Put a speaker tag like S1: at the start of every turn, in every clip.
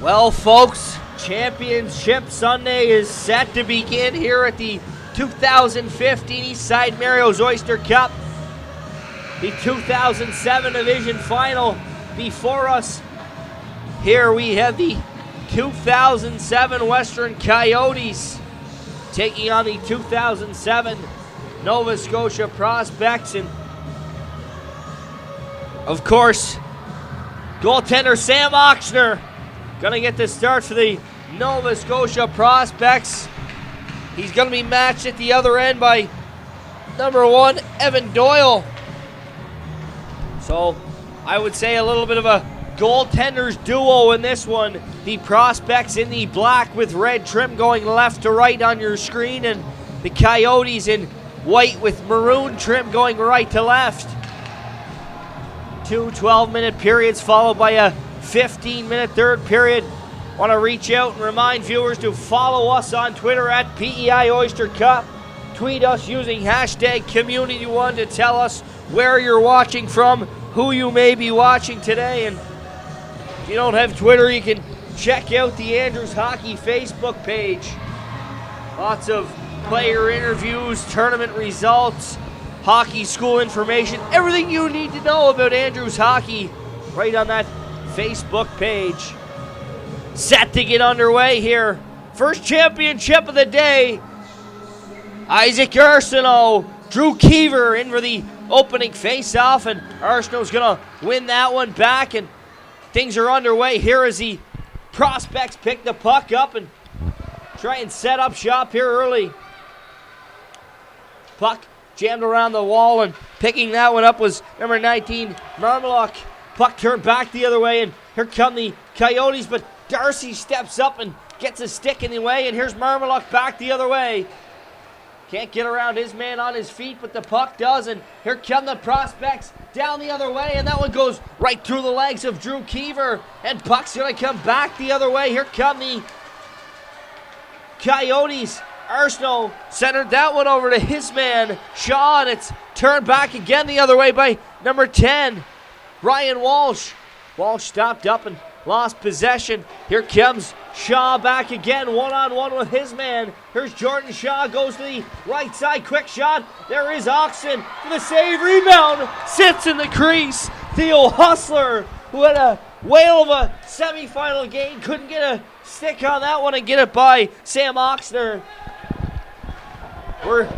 S1: Well, folks, Championship Sunday is set to begin here at the 2015 Eastside Mario's Oyster Cup. The 2007 Division Final before us. Here we have the 2007 Western Coyotes taking on the 2007 Nova Scotia Prospects. And of course, goaltender Sam Ochsner gonna get the start for the Nova Scotia Prospects. He's gonna be matched at the other end by number 1, Evan Doyle. So I would say a little bit of a goaltenders duo in this one. The Prospects in the black with red trim going left to right on your screen, and the Coyotes in white with maroon trim going right to left. 2 12-minute periods followed by a 15-minute third period. Want to reach out and remind viewers to follow us on Twitter at PEI Oyster Cup. Tweet us using hashtag Community1 to tell us where you're watching from, who you may be watching today. And if you don't have Twitter, you can check out the Andrews Hockey Facebook page. Lots of player interviews, tournament results, hockey school information, everything you need to know about Andrews Hockey right on that Facebook page. Set to get underway here. First championship of the day. Isaac Arsenault, Drew Keever in for the opening face-off, and Arsenault's gonna win that one back, and things are underway here as the Prospects pick the puck up and try and set up shop here early. Puck jammed around the wall, and picking that one up was number 19, Marmaluk. Puck turned back the other way, and here come the Coyotes, but Darcy steps up and gets a stick in the way, and here's Marmaluk back the other way. Can't get around his man on his feet, but the puck does, and here come the Prospects down the other way, and that one goes right through the legs of Drew Keever, and puck's gonna come back the other way. Here come the Coyotes. Arsenault centered that one over to his man, Shaw, and it's turned back again the other way by number 10, Ryan Walsh. Walsh stopped up and lost possession. Here comes Shaw back again, one-on-one with his man. Here's Jordan Shaw, goes to the right side, quick shot. There is Oxen for the save, rebound, sits in the crease. Theo Hustler, who had a whale of a semifinal game, couldn't get a stick on that one and get it by Sam Ochsner. We're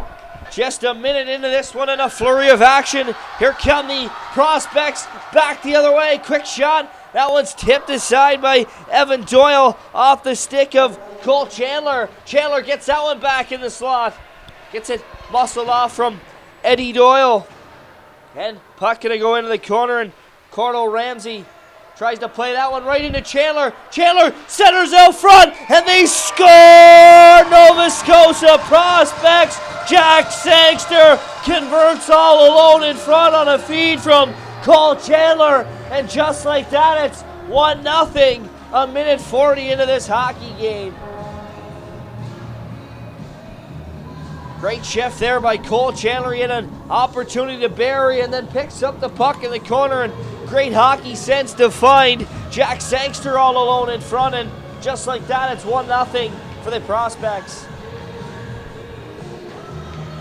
S1: just a minute into this one and a flurry of action. Here come the Prospects back the other way, quick shot. That one's tipped aside by Evan Doyle off the stick of Cole Chandler. Chandler gets that one back in the slot. Gets it muscled off from Eddie Doyle. And puck gonna go into the corner, and Cordell Ramsey tries to play that one right into Chandler. Chandler centers out front, and they score! Nova Scotia Prospects. Jack Sangster converts all alone in front on a feed from Cole Chandler. And just like that, it's 1-0, a minute 40 into this hockey game. Great shift there by Cole Chandler. He had an opportunity to bury and then picks up the puck in the corner, and great hockey sense to find Jack Sangster all alone in front, and just like that, it's 1-0 for the Prospects.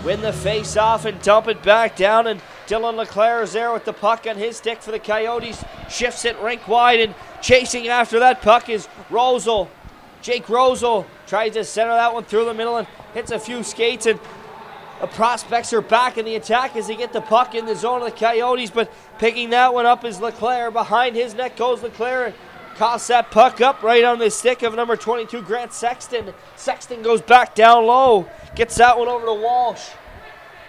S1: Win the face-off and dump it back down, and Dylan LeClaire is there with the puck on his stick for the Coyotes. Shifts it rink wide, and chasing after that puck is Rosel. Jake Rosel tries to center that one through the middle and hits a few skates, and the Prospects are back in the attack as they get the puck in the zone of the Coyotes, but picking that one up is LeClaire. Behind his net goes LeClaire, and toss that puck up right on the stick of number 22, Grant Sexton. Sexton goes back down low, gets that one over to Walsh,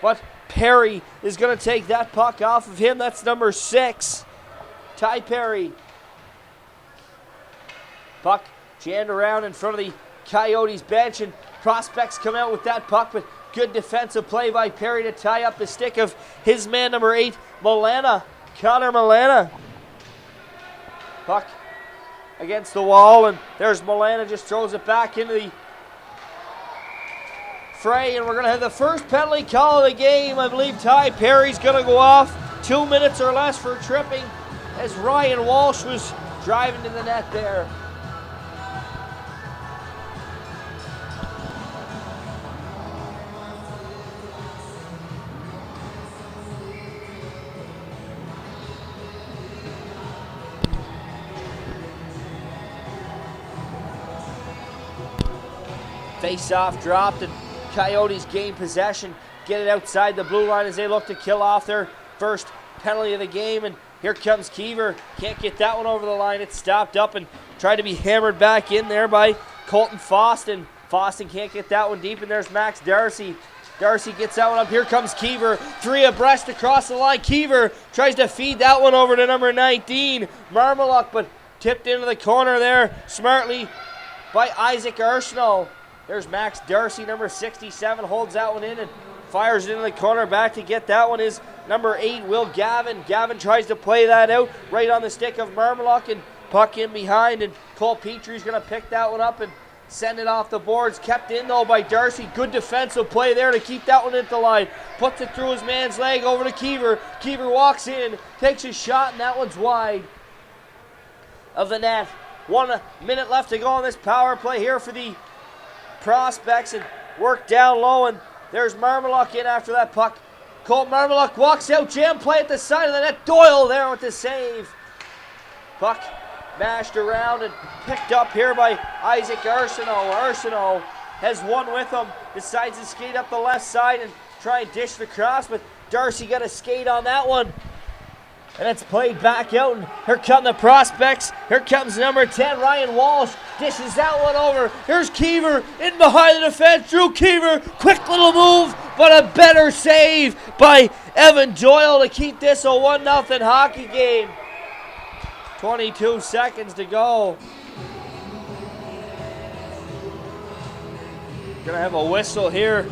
S1: but Perry is going to take that puck off of him. That's number 6, Ty Perry. Puck jammed around in front of the Coyotes bench, and Prospects come out with that puck, but good defensive play by Perry to tie up the stick of his man, number 8, Milana, Connor Milana. Puck against the wall, and there's Milana, just throws it back into the fray, and we're going to have the first penalty call of the game. I believe Ty Perry's going to go off. 2 minutes or less for tripping as Ryan Walsh was driving to the net there. Face-off dropped, and Coyotes gain possession. Get it outside the blue line as they look to kill off their first penalty of the game. And here comes Keever. Can't get that one over the line. It's stopped up and tried to be hammered back in there by Colton Foston. Foston can't get that one deep, and there's Max Darcy. Darcy gets that one up. Here comes Keever. 3 abreast across the line. Keever tries to feed that one over to number 19, Marmaluk, but tipped into the corner there smartly by Isaac Arsenault. There's Max Darcy, number 67, holds that one in and fires it into the corner. Back to get that one is number 8, Will Gavin. Gavin tries to play that out right on the stick of Marmaluk, and puck in behind, and Cole Petrie's going to pick that one up and send it off the boards. Kept in though by Darcy. Good defensive play there to keep that one into the line. Puts it through his man's leg over to Keever. Keever walks in, takes his shot, and that one's wide of the net. 1 minute left to go on this power play here for the Prospects, and work down low, and there's Marmaluk in after that puck. Colt Marmaluk walks out, jam play at the side of the net. Doyle there with the save. Puck mashed around and picked up here by Isaac Arsenault. Arsenault has one with him, decides to skate up the left side and try and dish the cross, but Darcy got a skate on that one. And it's played back out, and here come the Prospects. Here comes number 10, Ryan Walsh. Dishes that one over. Here's Keever in behind the defense. Drew Keever, quick little move, but a better save by Evan Doyle to keep this a 1-0 hockey game. 22 seconds to go. Gonna have a whistle here.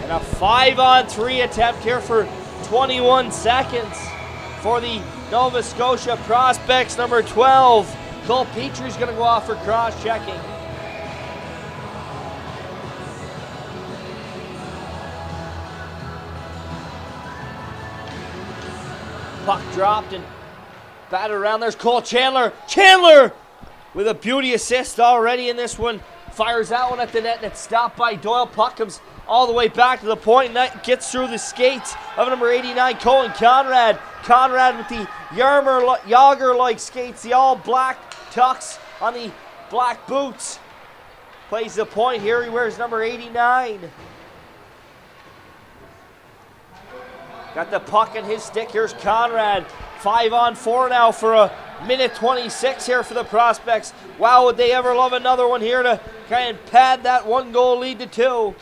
S1: And a 5-on-3 attempt here for 21 seconds for the Nova Scotia Prospects. Number 12, Cole Petrie's going to go off for cross-checking. Puck dropped and batted around. There's Cole Chandler. Chandler with a beauty assist already in this one. Fires that one at the net, and it's stopped by Doyle. Puck comes all the way back to the point, and that gets through the skates of number 89, Colin Conrad. Conrad with the Yager-like skates, the all-black tux on the black boots. Plays the point here. He wears number 89. Got the puck in his stick. Here's Conrad. 5-on-4 now for a minute 26 here for the Prospects. Wow, would they ever love another one here to try and pad that 1-goal lead to 2.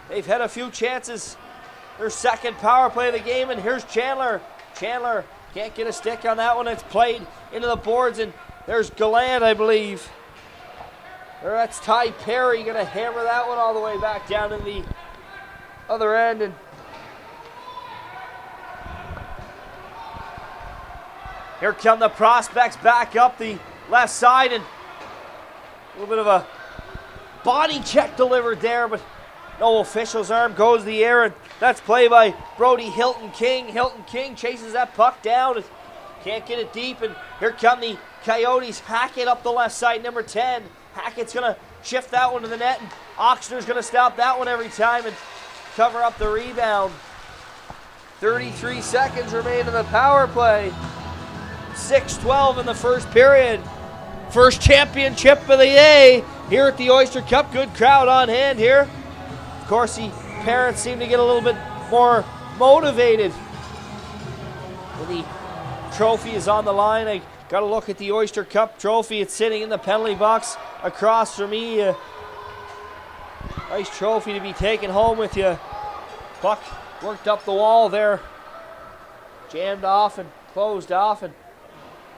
S1: They've had a few chances. Their second power play of the game, and here's Chandler. Chandler can't get a stick on that one. It's played into the boards, and there's Gallant, I believe. Or that's Ty Perry going to hammer that one all the way back down in the other end. And here come the Prospects back up the left side, and a little bit of a body check delivered there, but no official's arm goes the air, and that's play by Brody Hilton King. Hilton King chases that puck down and can't get it deep, and here come the Coyotes. Hackett up the left side, number 10. Hackett's going to shift that one to the net, and Oxner's going to stop that one every time and cover up the rebound. 33 seconds remain in the power play. 6-12 in the first period. First championship of the day here at the Oyster Cup. Good crowd on hand here. Of course, the parents seem to get a little bit more motivated when the trophy is on the line. I got to look at the Oyster Cup trophy. It's sitting in the penalty box across from me. Nice trophy to be taken home with you. Puck worked up the wall there. Jammed off and closed off, and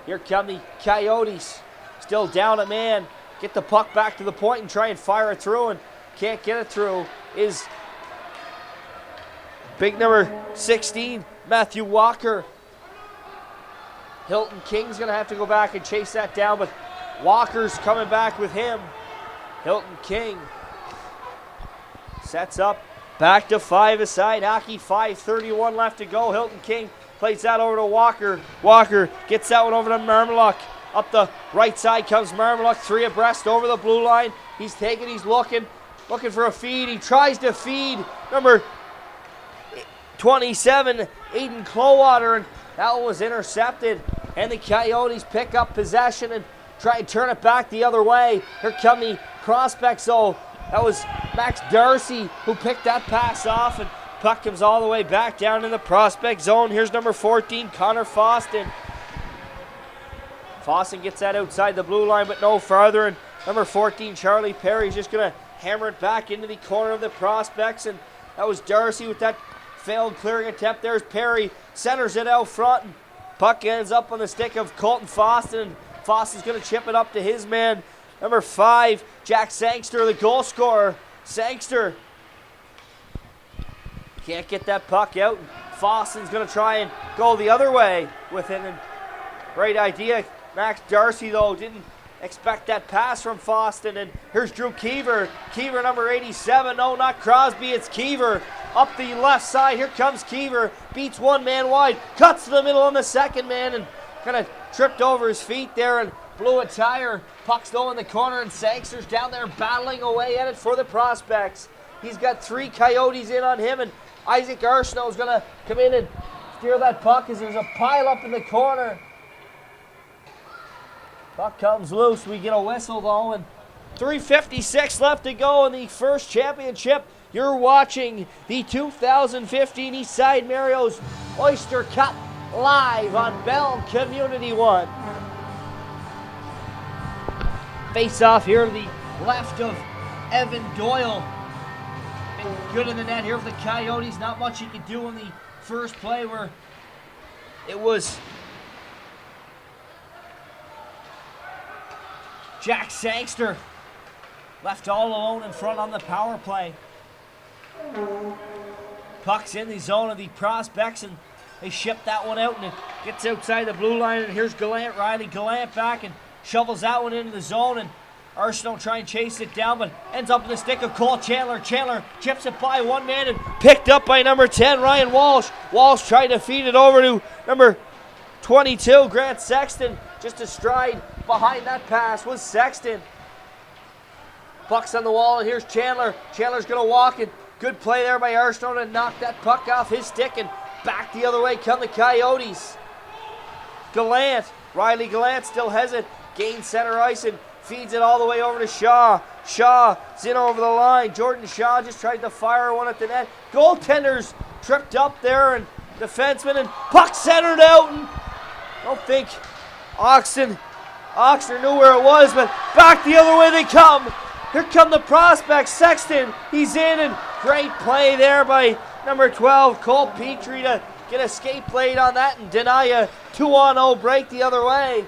S1: here come the Coyotes. Still down a man. Get the puck back to the point and try and fire it through, and can't get it through. Is big number 16, Matthew Walker. Hilton King's going to have to go back and chase that down, but Walker's coming back with him. Hilton King sets up. Back to 5-a-side hockey. 5:31 left to go. Hilton King plays that over to Walker. Walker gets that one over to Marmaluk. Up the right side comes Marmaluk, 3 abreast over the blue line. He's looking for a feed. He tries to feed number 27, Aiden Clowater, and that one was intercepted. And the Coyotes pick up possession and try and turn it back the other way. Here come the prospects, though. That was Max Darcy who picked that pass off, and puck comes all the way back down in the prospect zone. Here's number 14, Connor Foston. Foston gets that outside the blue line, but no farther, and number 14, Charlie Perry's just going to hammer it back into the corner of the prospects, and that was Darcy with that failed clearing attempt. There's Perry, centers it out front, and puck ends up on the stick of Colton Foston, and Foston's going to chip it up to his man, number 5, Jack Sangster, the goal scorer. Sangster can't get that puck out. Foston's going to try and go the other way with it, and great idea. Max Darcy, though, didn't expect that pass from Foston, and here's Drew Keever. Keever, number 87. No, not Crosby, it's Keever. Up the left side, here comes Keever. Beats one man wide, cuts to the middle on the second man, and kind of tripped over his feet there and blew a tire. Puck's though in the corner, and Sangster's down there battling away at it for the prospects. He's got 3 Coyotes in on him, and Isaac Arsenault's going to come in and steer that puck as there's a pile up in the corner. Puck comes loose. We get a whistle, though, and 3:56 left to go in the first championship. You're watching the 2015 Eastside Mario's Oyster Cup live on Bell Community 1. Face off here to the left of Evan Doyle. Been good in the net here for the Coyotes. Not much he could do in the first play where it was Jack Sangster left all alone in front on the power play. Puck's in the zone of the prospects, and they ship that one out, and it gets outside the blue line, and here's Gallant, Riley Gallant back and shovels that one into the zone, and Arsenault try and chase it down, but ends up in the stick of Cole Chandler. Chandler chips it by one man and picked up by number 10, Ryan Walsh. Walsh tried to feed it over to number 22, Grant Sexton. Just a stride behind that pass was Sexton. Puck's on the wall, and here's Chandler. Chandler's going to walk it. Good play there by Arsenault to knock that puck off his stick, and back the other way come the Coyotes. Gallant, Riley Gallant still has it. Gains center ice and feeds it all the way over to Shaw. Shaw's in over the line. Jordan Shaw just tried to fire one at the net. Goaltenders tripped up there, and defenseman, and puck centered out, and I don't think Oxner knew where it was, but back the other way they come. Here come the prospects. Sexton, he's in, and great play there by number 12, Cole Petrie, to get a skate blade on that and deny a 2-on-0 break the other way.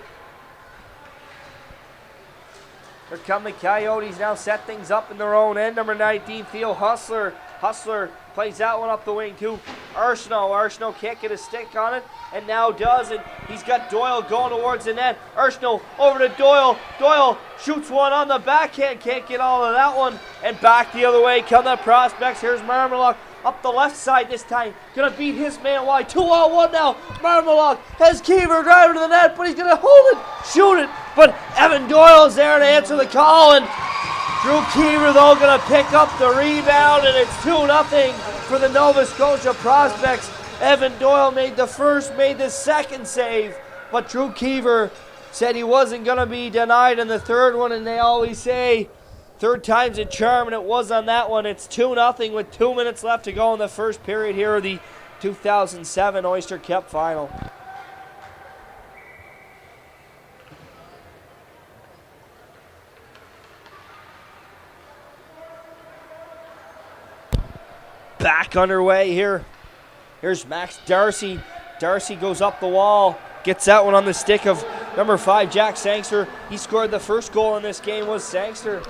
S1: Here come the Coyotes now, set things up in their own end. Number 19, Theo Hustler. Hustler plays that one up the wing to Arsenault. Arsenault can't get a stick on it, and now does, and he's got Doyle going towards the net. Arsenault over to Doyle. Doyle shoots one on the backhand, can't get all of that one, and back the other way come the prospects. Here's Marmelock up the left side this time, gonna beat his man wide. 2-on-1 now. Marmelock has Keever driving to the net, but he's gonna hold it, shoot it, but Evan Doyle's there to answer the call, and Drew Keever, though, going to pick up the rebound, and it's 2-0 for the Nova Scotia Prospects. Evan Doyle made the first, made the second save, but Drew Keever said he wasn't going to be denied in the third one, and they always say third time's a charm, and it was on that one. It's 2-0 with 2 minutes left to go in the first period here of the 2007 Oyster Cup Final. Back underway here. Here's Max Darcy. Darcy goes up the wall, gets that one on the stick of number 5, Jack Sangster. He scored the first goal in this game, was Sangster.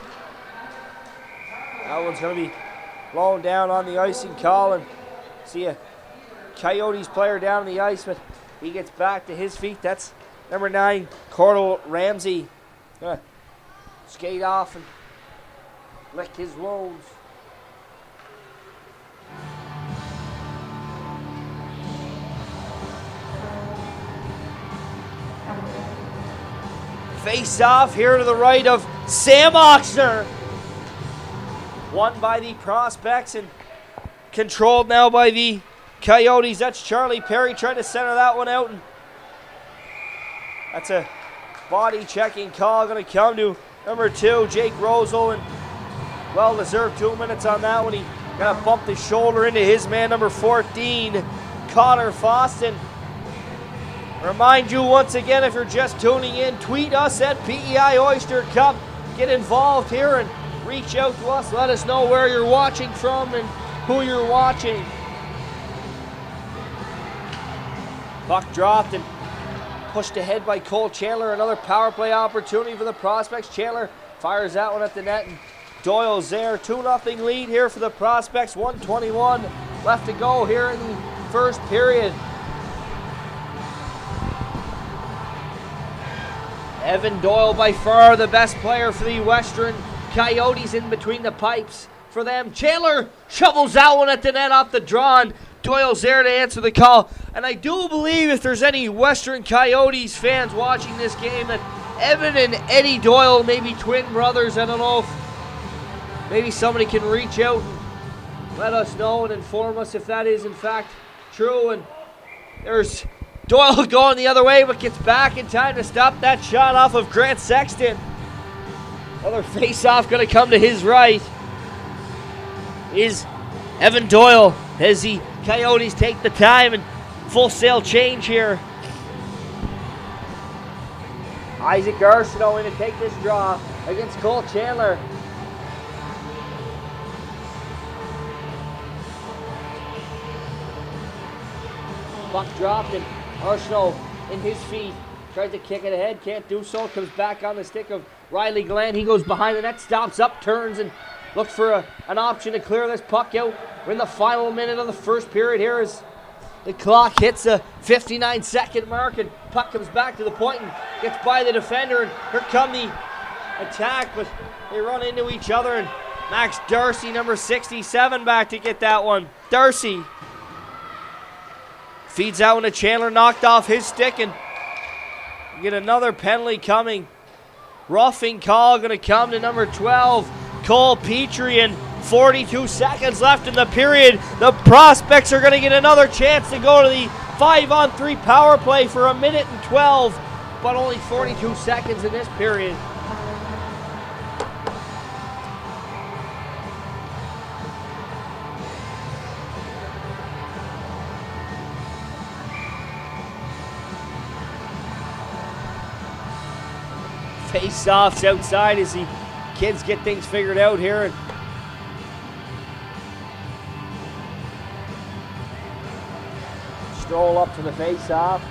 S1: That one's going to be blown down on the icing call, and see a Coyotes player down on the ice, but he gets back to his feet. That's number 9, Cordell Ramsey. Gonna skate off and lick his wounds. Face off here to the right of Sam Oxner. Won by the Prospects and controlled now by the Coyotes. That's Charlie Perry trying to center that one out. And that's a body checking call going to come to number 2, Jake Rosel. And well-deserved 2 minutes on that one. He kind of bumped his shoulder into his man, number 14, Connor Foston. Remind you once again, if you're just tuning in, tweet us at PEI Oyster Cup. Get involved here and reach out to us. Let us know where you're watching from and who you're watching. Puck dropped and pushed ahead by Cole Chandler. Another power play opportunity for the Prospects. Chandler fires that one at the net, and Doyle's there. 2-0 lead here for the Prospects. 1:21 left to go here in the first period. Evan Doyle, by far the best player for the Western Coyotes, in between the pipes for them. Chandler shovels that one at the net off the draw, and Doyle's there to answer the call. And I do believe, if there's any Western Coyotes fans watching this game, that Evan and Eddie Doyle may be twin brothers. I don't know if maybe somebody can reach out and let us know and inform us if that is in fact true. And there's Doyle going the other way, but gets back in time to stop that shot off of Grant Sexton. Another face-off going to come to his right is Evan Doyle, as the Coyotes take the time and full sail change here. Isaac Arsenault in to take this draw against Cole Chandler. Puck dropped, and Arsenault in his feet tries to kick it ahead, can't do so. Comes back on the stick of Riley Glenn. He goes behind the net, stops up, turns, and looks for an option to clear this puck out. We're in the final minute of the first period here as the clock hits the 59-second mark, and puck comes back to the point and gets by the defender, and here come the attack, but they run into each other, and Max Darcy, number 67, back to get that one. Darcy feeds that one to Chandler, knocked off his stick, and you get another penalty coming. Roughing call going to come to number 12, Cole Petrie, and 42 seconds left in the period. The Prospects are going to get another chance to go to the 5-on-3 power play for 1:12, but only 42 seconds in this period. Face-offs outside as the kids get things figured out here. And stroll up to the face-off.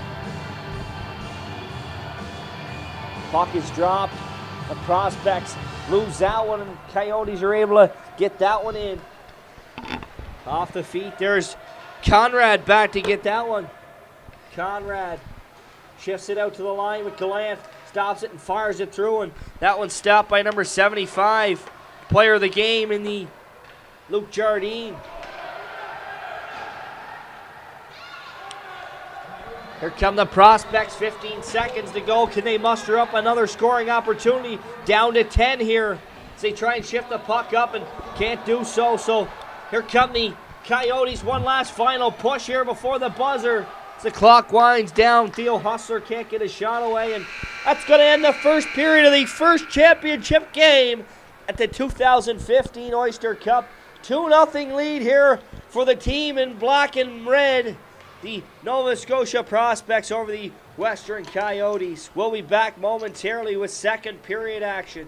S1: Puck is dropped. The Prospects lose that one, and Coyotes are able to get that one in. Off the feet, there's Conrad back to get that one. Conrad shifts it out to the line with Gallant. Stops it and fires it through, and that one's stopped by number 75, player of the game in the Luke Jardine. Here come the Prospects, 15 seconds to go. Can they muster up another scoring opportunity? Down to 10 here as they try and shift the puck up and can't do so. So here come the Coyotes, one last final push here before the buzzer. The clock winds down. Theo Hustler can't get a shot away, and that's going to end the first period of the first championship game at the 2015 Oyster Cup. 2-0 lead here for the team in black and red, the Nova Scotia Prospects over the Western Coyotes. We'll be back momentarily with second period action.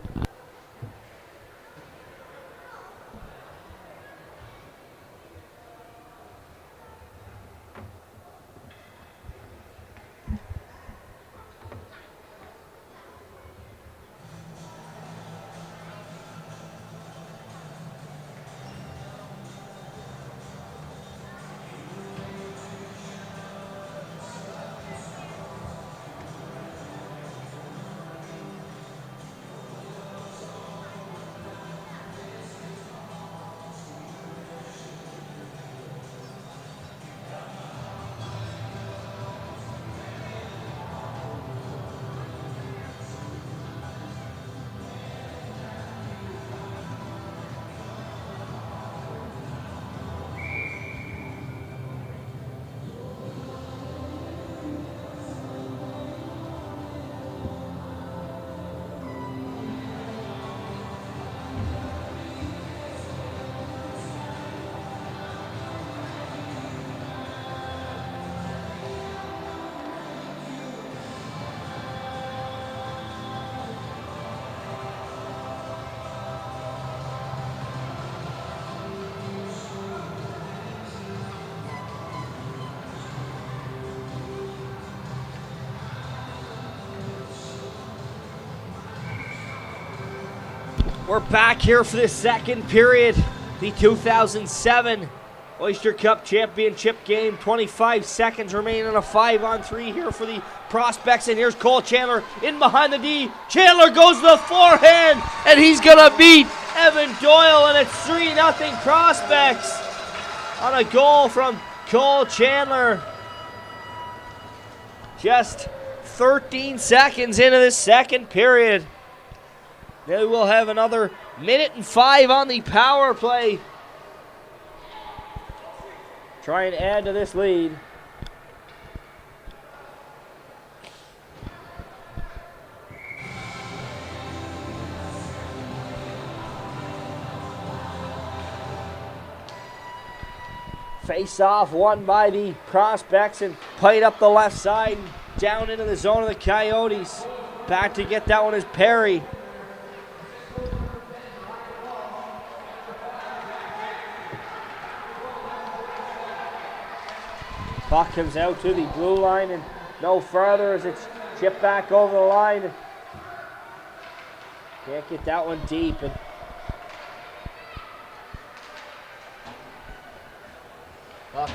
S1: We're back here for the second period. The 2007 Oyster Cup Championship game. 25 seconds remaining on a 5-on-3 here for the Prospects. And here's Cole Chandler in behind the D. Chandler goes to the forehand, and he's going to beat Evan Doyle, and it's 3-0 Prospects on a goal from Cole Chandler. Just 13 seconds into the second period. They will have another minute and 5 on the power play. Try and add to this lead. Face off won by the Prospects and played up the left side down into the zone of the Coyotes. Back to get that one is Perry. Puck comes out to the blue line and no further as it's chipped back over the line. Can't get that one deep. And puck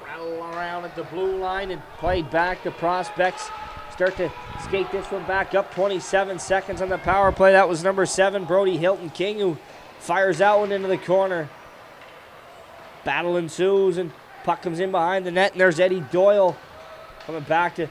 S1: rattle around at the blue line and played back. The Prospects start to skate this one back up. 27 seconds on the power play. That was number 7, Brody Hilton King, who fires that one into the corner. Battle ensues and puck comes in behind the net, and there's Eddie Doyle coming back to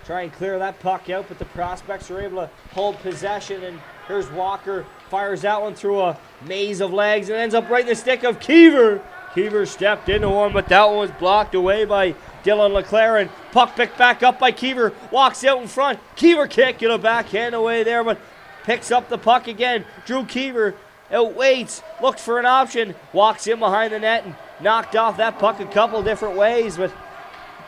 S1: try and clear that puck out, but the Prospects are able to hold possession, and here's Walker, fires that one through a maze of legs and ends up right in the stick of Keever. Keever stepped into one, but that one was blocked away by Dylan LeClaire, and puck picked back up by Keever, walks out in front. Keever can't get a backhand away there, but picks up the puck again. Drew Keever outwaits, looks for an option, walks in behind the net and knocked off that puck a couple different ways, but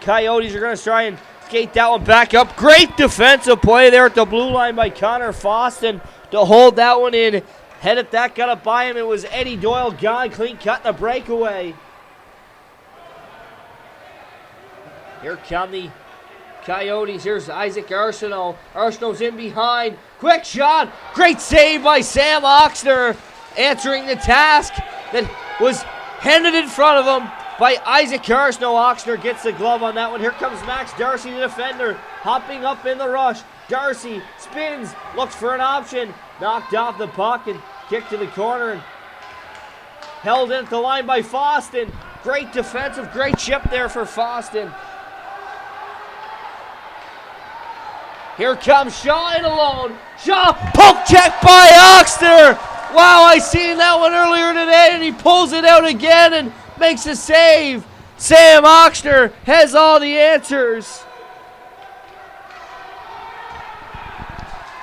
S1: Coyotes are going to try and skate that one back up. Great defensive play there at the blue line by Connor Foston to hold that one in. Headed that, got it by him. It was Eddie Doyle gone, clean cut and a breakaway. Here come the Coyotes. Here's Isaac Arsenault. Arsenault's in behind. Quick shot. Great save by Sam Oxner, answering the task that was handed in front of him by Isaac Arsenault. Oxner gets the glove on that one. Here comes Max Darcy, the defender, hopping up in the rush. Darcy spins, looks for an option, knocked off the puck and kicked to the corner and held in at the line by Foston. Great defensive, great chip there for Foston. Here comes Shaw in alone. Shaw, poke check by Oxner. Wow, I seen that one earlier today, and he pulls it out again and makes a save. Sam Oxner has all the answers.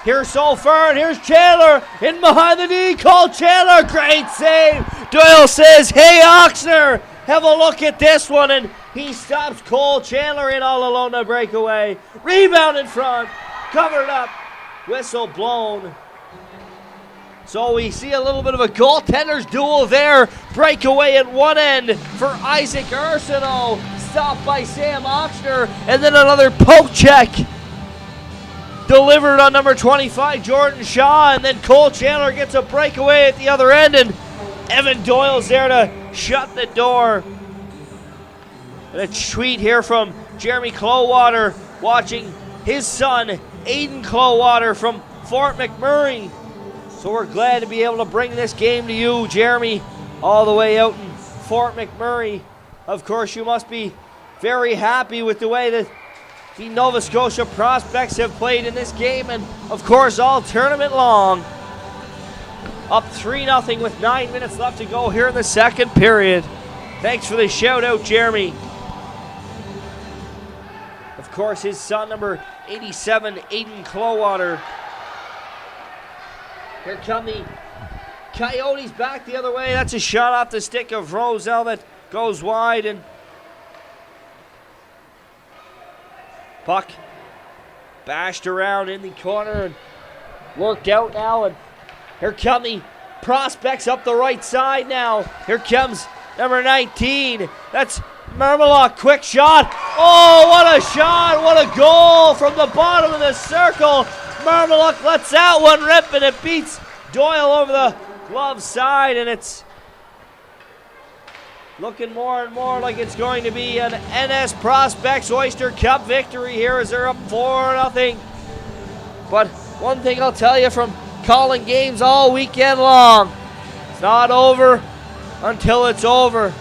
S1: Here's Sulfur, and here's Chandler in behind the D. Cole Chandler, great save. Doyle says, hey Oxner, have a look at this one, and he stops Cole Chandler in all alone to breakaway. Rebound in front, covered up, whistle blown. So we see a little bit of a goaltender's duel there. Breakaway at one end for Isaac Arsenault, stopped by Sam Oxner, and then another poke check delivered on number 25, Jordan Shaw, and then Cole Chandler gets a breakaway at the other end, and Evan Doyle's there to shut the door. And a tweet here from Jeremy Clowater, watching his son, Aiden Clowater, from Fort McMurray. So we're glad to be able to bring this game to you, Jeremy, all the way out in Fort McMurray. Of course, you must be very happy with the way that the Nova Scotia Prospects have played in this game, and of course all tournament long. Up 3-0 with 9 minutes left to go here in the second period. Thanks for the shout out, Jeremy. Of course, his son, number 87, Aiden Clowater. Here come the Coyotes back the other way. That's a shot off the stick of Roselle that goes wide, and puck bashed around in the corner and worked out now. And here come the Prospects up the right side now. Here comes number 19. That's Mermelot, quick shot. Oh, what a shot, what a goal from the bottom of the circle. Mermelot lets that one rip, and it beats Doyle over the glove side, and it's looking more and more like it's going to be an NS Prospects Oyster Cup victory here as they're up 4-0. But one thing I'll tell you from calling games all weekend long, it's not over until it's over.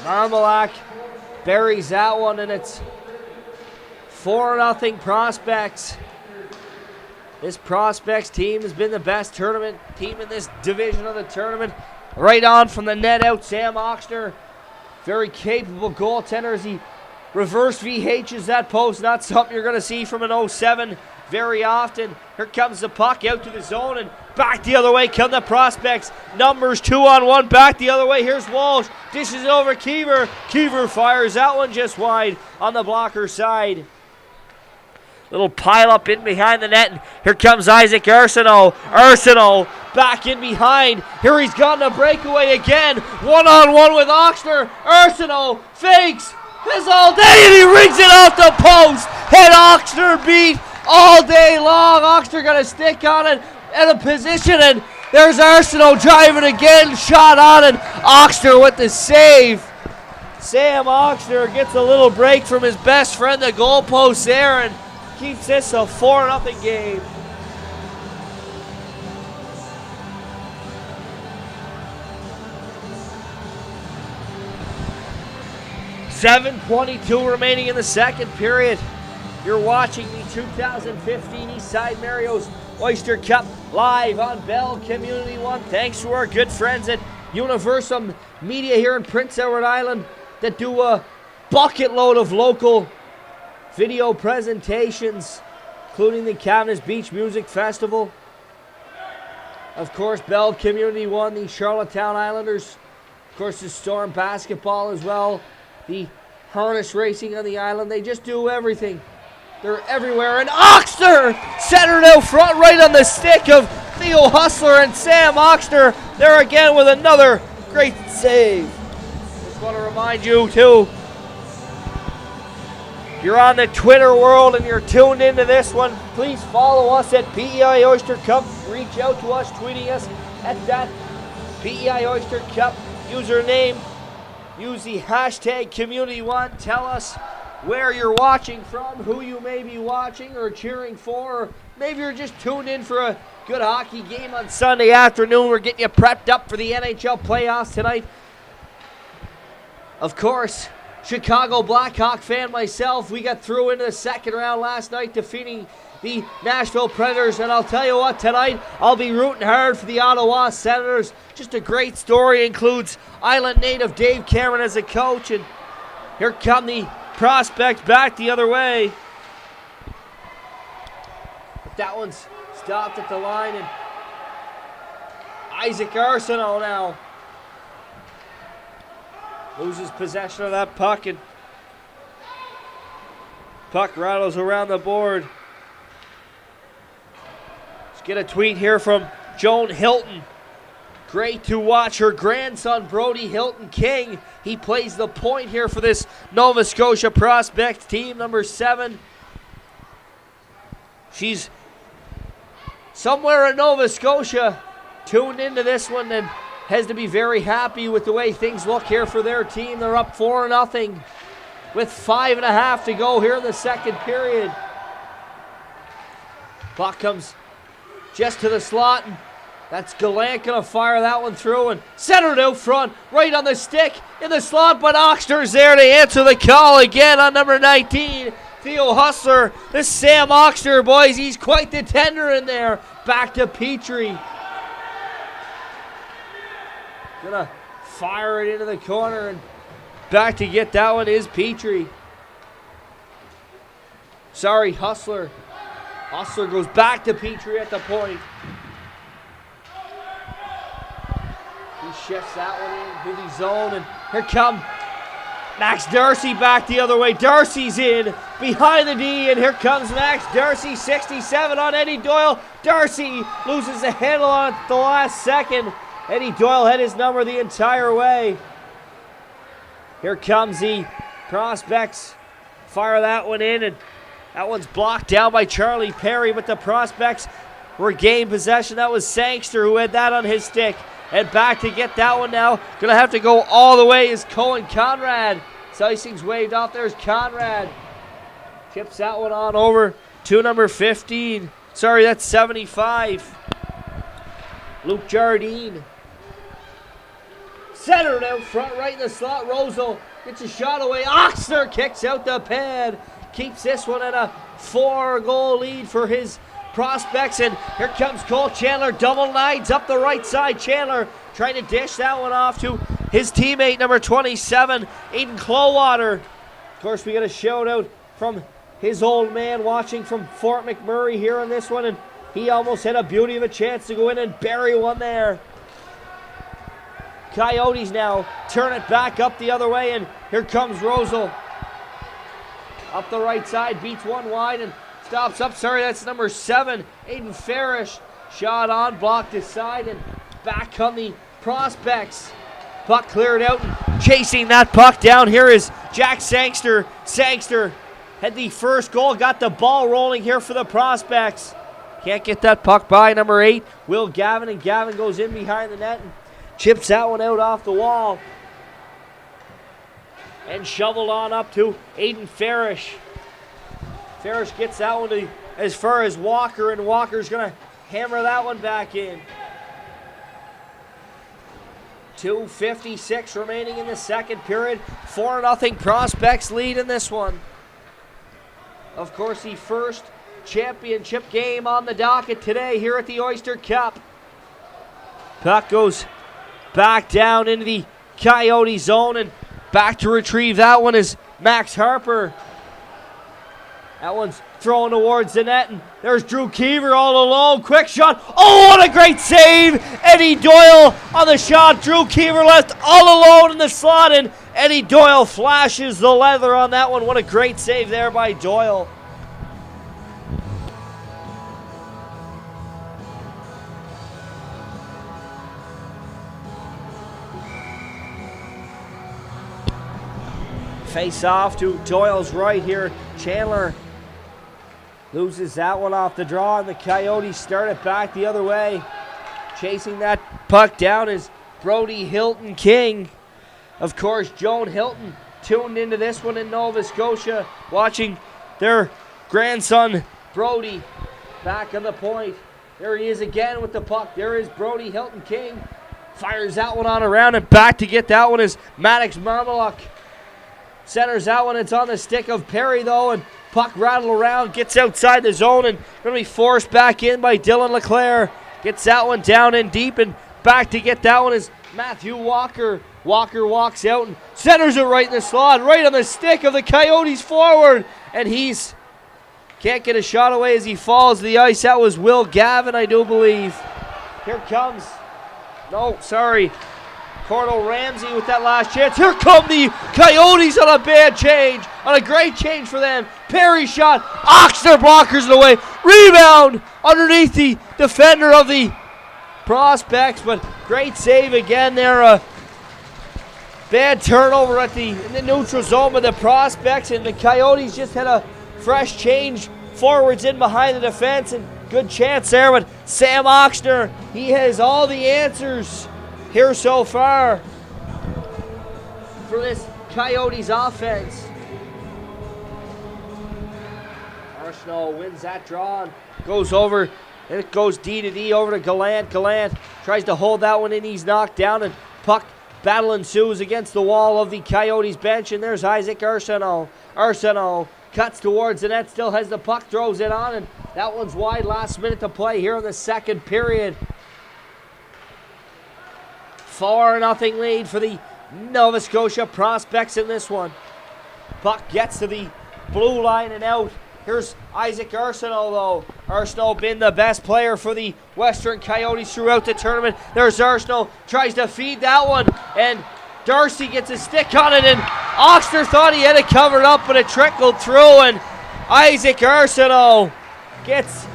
S1: Marmalak buries that one, and it's 4-0 Prospects. This Prospects team has been the best tournament team in this division of the tournament. Right on from the net out, Sam Oxner. Very capable goaltender as he reverse VHs that post. Not something you're going to see from an 07 very often. Here comes the puck out to the zone, and back the other way come the Prospects. Numbers 2-on-1, back the other way. Here's Walsh. Dishes over Keever. Keever fires that one just wide on the blocker side. Little pile up in behind the net, and here comes Isaac Arsenault. Arsenault back in behind. Here he's gotten a breakaway again. One-on-one with Oxner. Arsenault fakes this all day, and he rings it off the post. Had Oxner beat all day long. Oxner got a stick on it and a position, and there's Arsenault driving again. Shot on, and Oxner with the save. Sam Oxner gets a little break from his best friend, the goalpost there, and keeps this a 4-0 game. .7:22 remaining in the second period. You're watching the 2015 Eastside Mario's Oyster Cup live on Bell Community One. Thanks to our good friends at Universum Media here in Prince Edward Island that do a bucket load of local video presentations, including the Cavness Beach Music Festival. Of course, Bell Community One, the Charlottetown Islanders. Of course, the Storm Basketball as well. The harness racing on the island. They just do everything. They're everywhere. And Oxner centered out front right on the stick of Theo Hustler, and Sam Oxner there again with another great save. Just want to remind you too, you're on the Twitter world and you're tuned into this one, please follow us at PEI Oyster Cup. Reach out to us, tweeting us at that PEI Oyster Cup username. Use the hashtag Community1. Tell us where you're watching from, who you may be watching or cheering for, or maybe you're just tuned in for a good hockey game on Sunday afternoon. We're getting you prepped up for the NHL playoffs tonight. Of course, Chicago Blackhawk fan myself, we got through into the second round last night, defeating the Nashville Predators, and I'll tell you what, tonight I'll be rooting hard for the Ottawa Senators. Just a great story, includes Island native Dave Cameron as a coach, and here come the Prospects back the other way. But that one's stopped at the line, and Isaac Arsenault now loses possession of that puck, and puck rattles around the board. Let's get a tweet here from Joan Hilton. Great to watch her grandson, Brody Hilton King. He plays the point here for this Nova Scotia Prospects team, number 7. She's somewhere in Nova Scotia, tuned into this one, and has to be very happy with the way things look here for their team. They're up 4-0 with 5.5 to go here in the second period. Puck comes just to the slot, and that's Gallant gonna fire that one through and center it out front, right on the stick in the slot, but Oxner's there to answer the call again on number 19, Theo Hustler. This Sam Oxner, boys, he's quite the tender in there. Back to Petrie. Gonna fire it into the corner, and back to get that one is Petrie. Sorry, Hustler. Hustler goes back to Petrie at the point. He shifts that one into the zone, and here come Max Darcy back the other way. Darcy's in, behind the D, and here comes Max Darcy, 67 on Eddie Doyle. Darcy loses the handle on the last second. Eddie Doyle had his number the entire way. Here comes the Prospects. Fire that one in, and that one's blocked down by Charlie Perry, but the Prospects regain possession. That was Sangster who had that on his stick. And back to get that one now. Gonna have to go all the way is Cohen Conrad. Icing's waved off. There's Conrad. Chips that one on over to number 15. Sorry, that's 75. Luke Jardine. Centered out front, right in the slot. Rosal gets a shot away. Oyster kicks out the pad. Keeps this one at a 4-goal lead for his Prospects. And here comes Cole Chandler. Double nines up the right side. Chandler trying to dish that one off to his teammate, number 27, Aiden Clowater. Of course, we got a shout out from his old man watching from Fort McMurray here on this one. And he almost had a beauty of a chance to go in and bury one there. Coyotes now turn it back up the other way, and here comes Rosal. Up the right side, beats one wide and stops up. Sorry, that's number 7, Aiden Farish. Shot on, blocked aside, and back come the Prospects. Puck cleared out, and chasing that puck down here is Jack Sangster. Sangster had the first goal, got the ball rolling here for the Prospects. Can't get that puck by number 8, Will Gavin, and Gavin goes in behind the net and chips that one out off the wall. And shoveled on up to Aiden Farish. Farish gets that one to as far as Walker, and Walker's going to hammer that one back in. 2:56 remaining in the second period. 4-0 Prospects lead in this one. Of course, the first championship game on the docket today here at the Oyster Cup. Puck goes back down into the Coyote zone, and back to retrieve that one is Max Harper. That one's thrown towards the net, and there's Drew Keever all alone. Quick shot. Oh, what a great save! Eddie Doyle on the shot. Drew Keever left all alone in the slot, and Eddie Doyle flashes the leather on that one. What a great save there by Doyle. Face off to Doyle's right here. Chandler loses that one off the draw, and the Coyotes start it back the other way. Chasing that puck down is Brody Hilton King. Of course, Joan Hilton tuned into this one in Nova Scotia, watching their grandson Brody back on the point. There he is again with the puck. There is Brody Hilton King. Fires that one on around, and back to get that one is Maddox Marmaluk. Centers that one. It's on the stick of Perry, though, and puck rattle around, gets outside the zone, and going to be forced back in by Dylan LeClaire. Gets that one down in deep, and back to get that one is Matthew Walker. Walker walks out and centers it right in the slot, right on the stick of the Coyotes forward, and he's can't get a shot away as he falls to the ice. That was Will Gavin, I do believe. Here comes, no, sorry, Cordo Ramsey with that last chance. Here come the Coyotes on a bad change, on a great change for them. Perry shot, Oyster blockers it away. Rebound underneath the defender of the Prospects, but great save again there. Bad turnover in the neutral zone by the Prospects, and the Coyotes just had a fresh change forwards in behind the defense, and good chance there, but Sam Oxner, he has all the answers here so far for this Coyotes offense. Arsenault wins that draw and goes over, and it goes D to D over to Gallant. Gallant tries to hold that one in, he's knocked down, and puck battle ensues against the wall of the Coyotes bench, and there's Isaac Arsenault. Arsenault cuts towards the net, still has the puck, throws it on, and that one's wide. Last minute to play here in the second period. 4-0 lead for the Nova Scotia Prospects in this one. Puck gets to the blue line and out. Here's Isaac Arsenault, though. Arsenault been the best player for the Western Coyotes throughout the tournament. There's Arsenault, tries to feed that one, and Darcy gets a stick on it, and Oxner thought he had it covered up, but it trickled through, and Isaac Arsenault gets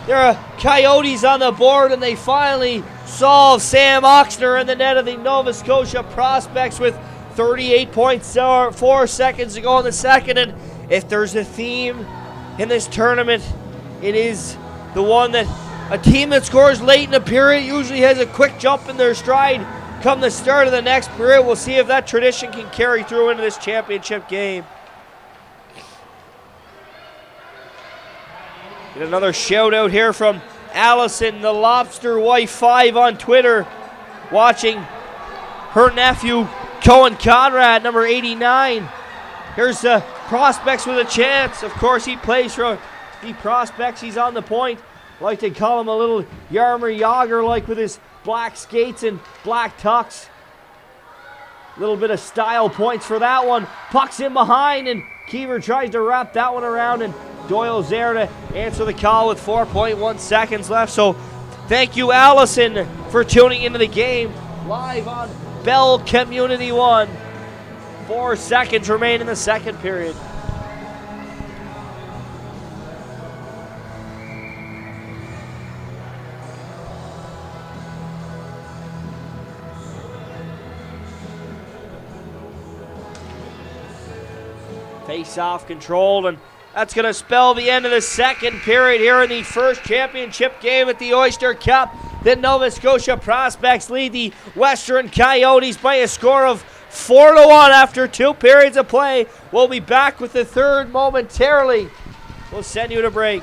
S1: their Coyotes on the board, and they finally solve Sam Oxner in the net of the Nova Scotia Prospects with 38.4 seconds to go in the second. And if there's a theme in this tournament, it is the one that a team that scores late in the period usually has a quick jump in their stride come the start of the next period. We'll see if that tradition can carry through into this championship game. Get another shout out here from Allison, the Lobster Wife 5 on Twitter, watching her nephew Cohen Conrad, number 89. Here's the Prospects with a chance. Of course, he plays for the Prospects. He's on the point. I like to call him a little Jaromir Jagr, like with his black skates and black tux. A little bit of style points for that one. Puck's in behind, and Keever tries to wrap that one around, and Doyle's there to answer the call with 4.1 seconds left. So thank you, Allison, for tuning into the game live on Bell Community 1. 4 seconds remain in the second period. Face-off controlled, and that's going to spell the end of the second period here in the first championship game at the Oyster Cup. The Nova Scotia Prospects lead the Western Coyotes by a score of 4-1 after 2 periods of play. We'll be back with the third momentarily. We'll send you to break.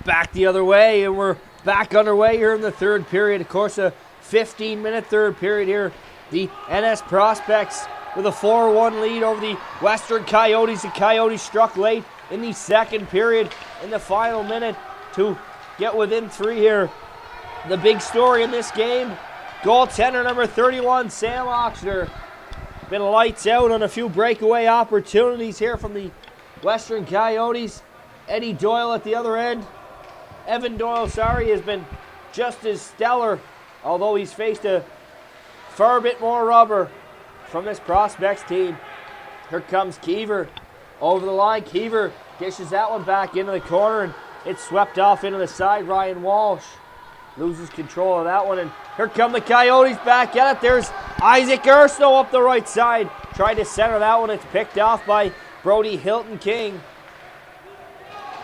S1: back the other way, and we're back underway here in the third period. Of course, a 15-minute third period here. The NS Prospects with a 4-1 lead over the Western Coyotes. The Coyotes struck late in the second period in the final minute to get within 3 here. The big story in this game, goaltender number 31, Sam Oxner. Been lights out on a few breakaway opportunities here from the Western Coyotes. Eddie Doyle at the other end. Evan Doyle, has been just as stellar, although he's faced a far bit more rubber from this Prospects team. Here comes Keever over the line. Keever dishes that one back into the corner, and it's swept off into the side. Ryan Walsh loses control of that one, and here come the Coyotes back at it. There's Isaac Urso up the right side. Tried to center that one. It's picked off by Brody Hilton King.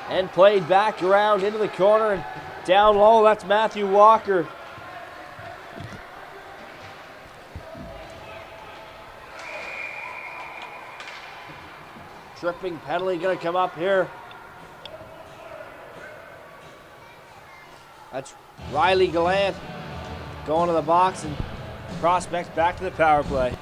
S1: And played back around into the corner and down low. That's Matthew Walker. Tripping penalty going to come up here. That's Riley Gallant going to the box, and Prospects back to the power play.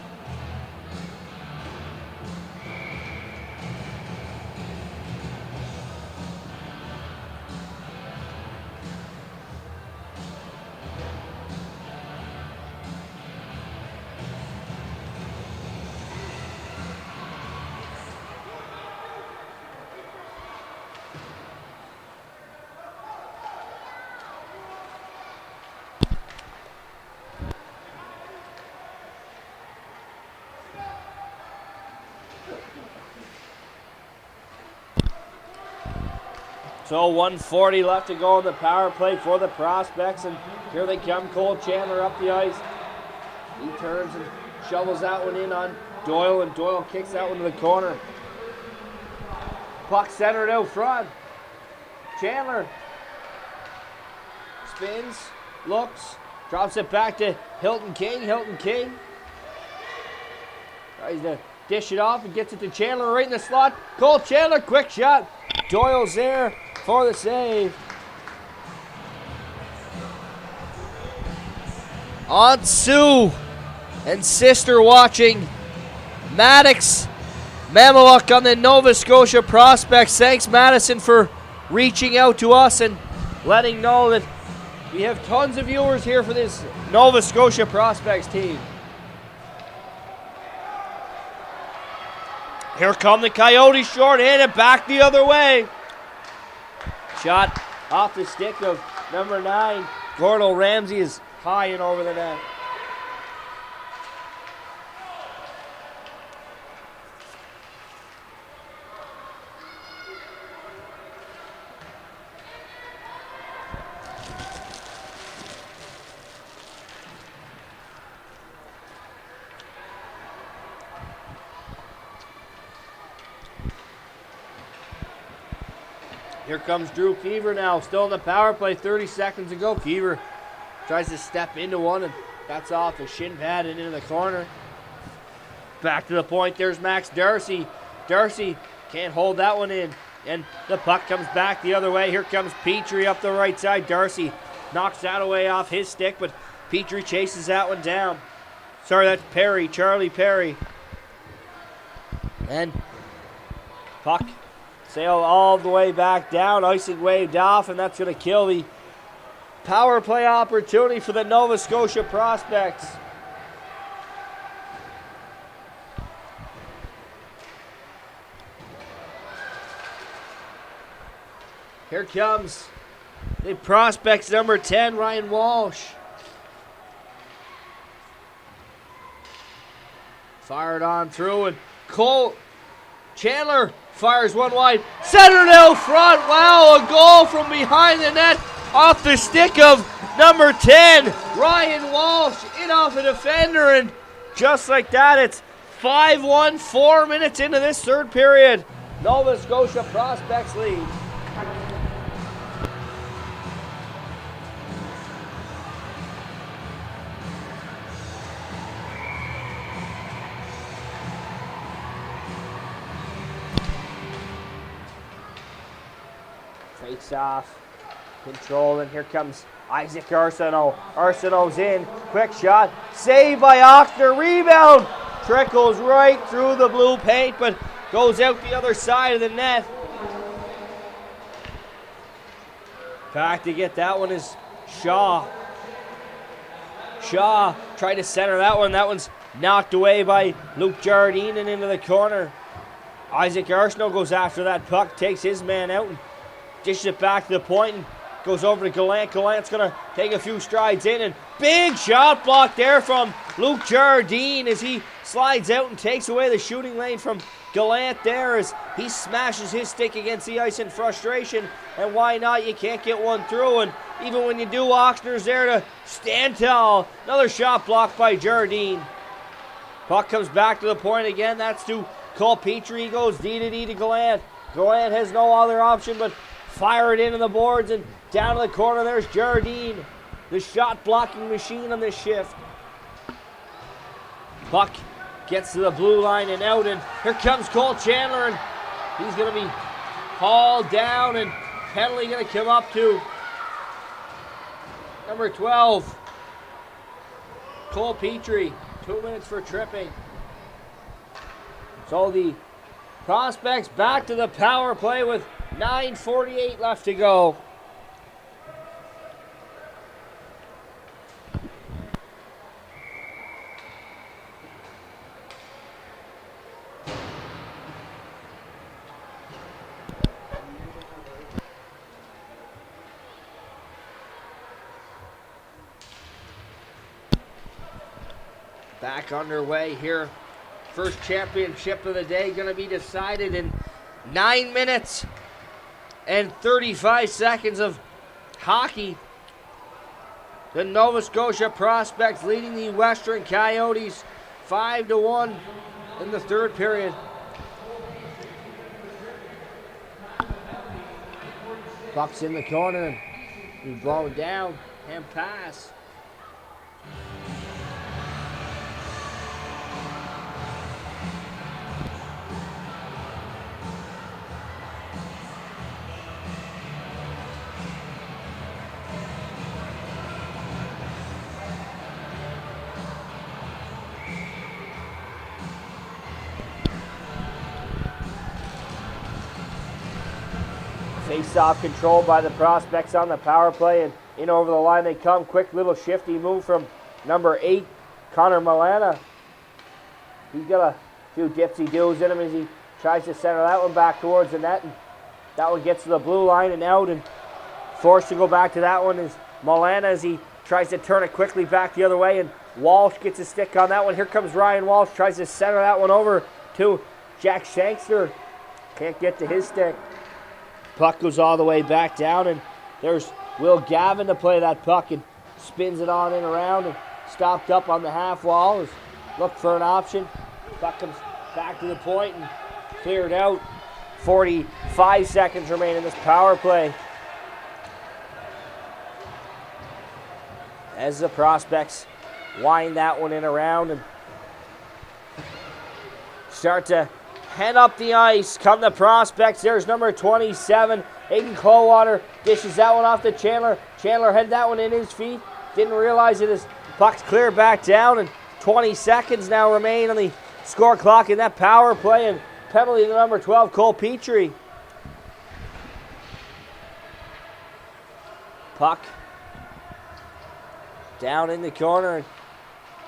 S1: So 1:40 left to go in the power play for the Prospects, and here they come. Cole Chandler up the ice. He turns and shovels that one in on Doyle, and Doyle kicks that one to the corner. Puck centered out front. Chandler spins, looks, drops it back to Hilton King. Hilton King tries to dish it off and gets it to Chandler right in the slot. Cole Chandler, quick shot. Doyle's there for the save. Aunt Sue and sister watching. Maddox Mamaluk on the Nova Scotia Prospects. Thanks, Madison, for reaching out to us and letting know that we have tons of viewers here for this Nova Scotia Prospects team. Here come the Coyotes, short-handed, back the other way. Shot off the stick of number 9. Gordo Ramsey is high and over the net. Here comes Drew Keever now, still in the power play, 30 seconds to go. Keever tries to step into one, and that's off the shin pad and into the corner. Back to the point, there's Max Darcy. Darcy can't hold that one in, and the puck comes back the other way. Here comes Petrie up the right side. Darcy knocks that away off his stick, but Petrie chases that one down. Sorry, that's Perry, Charlie Perry. And puck sailed all the way back down, icing waved off, and that's going to kill the power play opportunity for the Nova Scotia Prospects. Here comes the Prospects number 10, Ryan Walsh. Fired on through, and Cole Chandler fires one wide, centered out front. Wow, a goal from behind the net off the stick of number 10, Ryan Walsh, in off a defender, and just like that, it's 5-1, 4 minutes into this third period. Nova Scotia Prospects lead. Face off Control, and here comes Isaac Arsenault. Arsenault's in. Quick shot. Saved by Oyster. Rebound. Trickles right through the blue paint, but goes out the other side of the net. Back to get that one is Shaw. Shaw tried to center that one. That one's knocked away by Luke Jardine and into the corner. Isaac Arsenault goes after that puck, takes his man out and dishes it back to the point and goes over to Gallant. Gallant's going to take a few strides in, and big shot block there from Luke Jardine as he slides out and takes away the shooting lane from Gallant there as he smashes his stick against the ice in frustration. And why not? You can't get one through, and even when you do, Oxner's there to stand tall. Another shot blocked by Jardine. Puck comes back to the point again. That's to Cole Petrie. He goes D to Gallant. Gallant has no other option but fire it into the boards, and down to the corner there's Jardine, the shot blocking machine on this shift. Puck gets to the blue line and out, and here comes Cole Chandler, and he's going to be hauled down, and penalty going to come up to number 12, Cole Petrie. 2 minutes for tripping. So the Prospects back to the power play with 9:48 left to go. Back underway here. First championship of the day going to be decided in 9 minutes and 35 seconds of hockey. The Nova Scotia Prospects leading the Western Coyotes 5-1 in the third period. Puck's in the corner and he's blown down and pass. Face-off controlled by the Prospects on the power play, and in over the line they come. Quick little shifty move from number 8, Connor Milana. He's got a few dipsy-doos in him as he tries to center that one back towards the net, and that one gets to the blue line and out, and forced to go back to that one is Milana as he tries to turn it quickly back the other way, and Walsh gets a stick on that one. Here comes Ryan Walsh, tries to center that one over to Jack Shankster. Can't get to his stick. Puck goes all the way back down, and there's Will Gavin to play that puck and spins it on and around and stopped up on the half wall. Look for an option. Puck comes back to the point and cleared out. 45 seconds remain in this power play. As the Prospects wind that one in around and start to head up the ice. Come the Prospects. There's number 27, Aiden Coldwater. Dishes that one off to Chandler. Chandler had that one in his feet. Didn't realize it as puck's clear back down, and 20 seconds now remain on the score clock in that power play, and penalty to number 12, Cole Petrie. Puck down in the corner and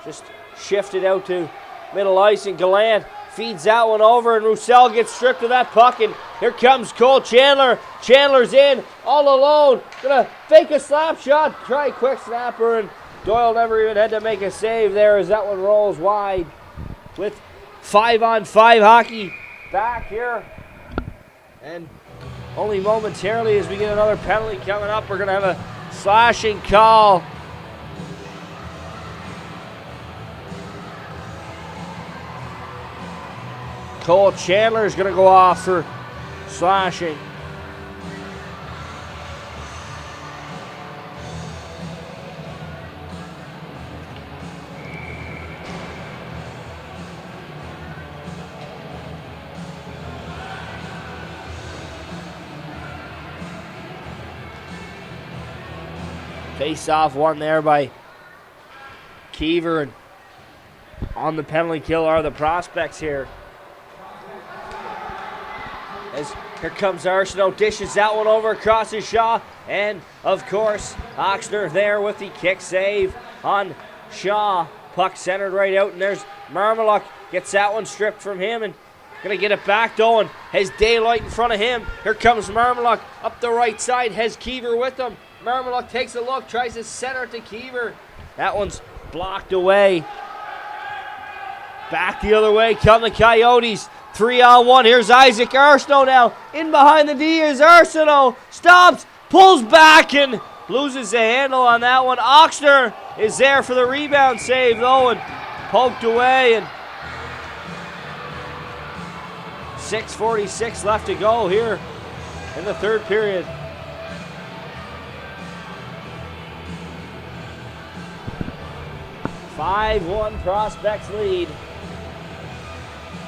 S1: just shifted out to middle ice, and Gallant feeds that one over, and Roussel gets stripped of that puck, and here comes Cole Chandler. Chandler's in, all alone, gonna fake a slap shot, try a quick snapper, and Doyle never even had to make a save there as that one rolls wide. With 5-on-5 hockey back here, and only momentarily as we get another penalty coming up. We're gonna have a slashing call. Cole Chandler is going to go off for slashing. Face-off won there by Kiever, and on the penalty kill are the prospects here. As here comes Arsenault, dishes that one over across his Shaw, and of course Oxner there with the kick save on Shaw. Puck centered right out, and there's Marmaluk, gets that one stripped from him, and gonna get it back though, and has daylight in front of him. Here comes Marmaluk up the right side, has Kiever with him. Marmaluk takes a look, tries to center it to Kiever. That one's blocked away. Back the other way come the Coyotes. 3-on-1. Here's Isaac Arsenault now. In behind the D is Arsenault. Stops, pulls back, and loses the handle on that one. Oxner is there for the rebound save though, and poked away. And 6:46 left to go here in the third period. (5-1) Prospects lead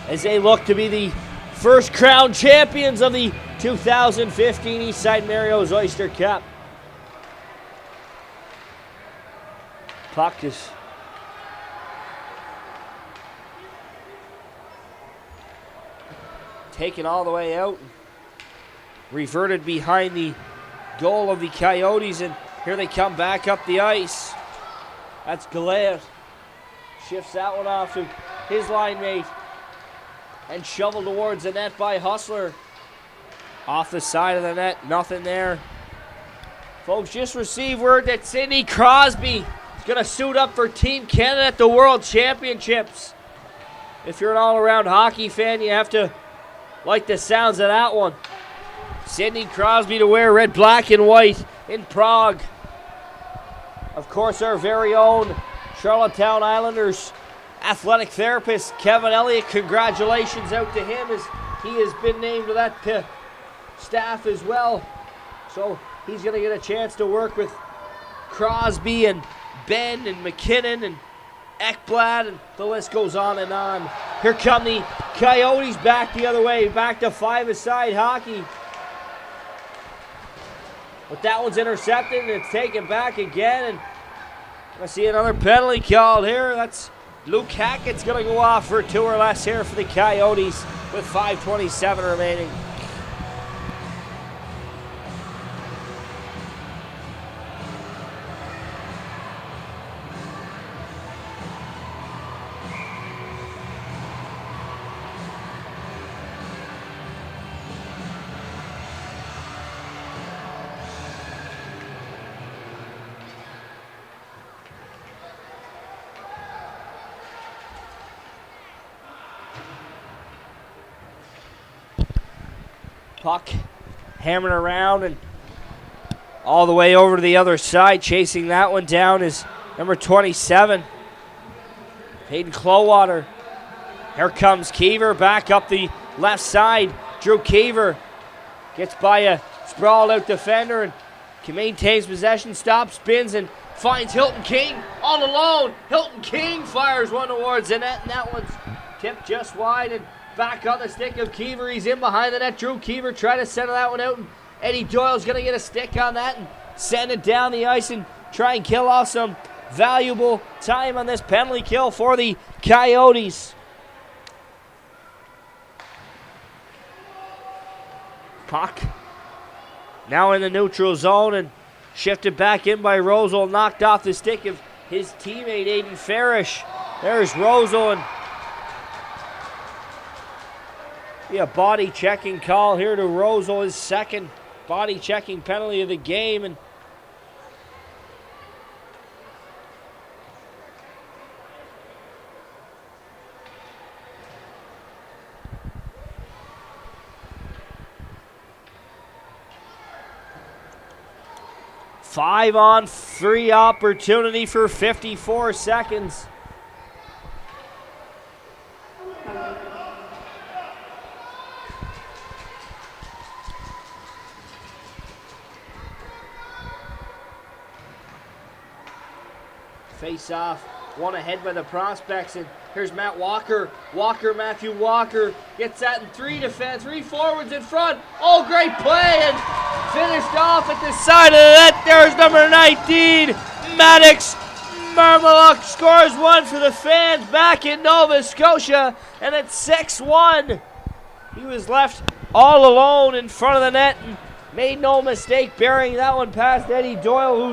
S1: as they look to be the first crown champions of the 2015 Eastside Mario's Oyster Cup. Puck is taken all the way out, reverted behind the goal of the Coyotes, and here they come back up the ice. That's Goulet. Shifts that one off to his line mate, and shoveled towards the net by Hustler. Off the side of the net, nothing there. Folks, just received word that Sidney Crosby is going to suit up for Team Canada at the World Championships. If you're an all-around hockey fan, you have to like the sounds of that one. Sidney Crosby to wear red, black, and white in Prague. Of course, our very own Charlottetown Islanders athletic therapist Kevin Elliott, congratulations out to him as he has been named to that staff as well. So he's going to get a chance to work with Crosby and Ben and McKinnon and Ekblad, and the list goes on and on. Here come the Coyotes back the other way, back to five-a-side hockey. But that one's intercepted, and it's taken back again, and I see another penalty called here. That's Luke Hackett's going to go off for 2 or less here for the Coyotes with 5:27 remaining. Puck hammering around and all the way over to the other side. Chasing that one down is number 27, Hayden Clowater. Here comes Kiever back up the left side. Drew Kiever gets by a sprawled out defender and maintains possession, stops, spins, and finds Hilton King all alone. Hilton King fires one towards the net, and that one's tipped just wide and back on the stick of Kiever. He's in behind the net. Drew Kiever trying to center that one out, and Eddie Doyle's going to get a stick on that and send it down the ice and try and kill off some valuable time on this penalty kill for the Coyotes. Puck now in the neutral zone and shifted back in by Rosal, knocked off the stick of his teammate Aiden Farish. There's Rosal, and a body checking call here to Rosal, his second body checking penalty of the game, and five-on-three opportunity for 54 seconds. Face off, one ahead by the prospects, and here's Matt Walker. Matthew Walker gets that in three forwards in front. Oh, great play, and finished off at the side of the net. There's number 19, Maddox. Marmaluk scores one for the fans back in Nova Scotia, and it's 6-1. He was left all alone in front of the net and made no mistake burying that one past Evan Doyle,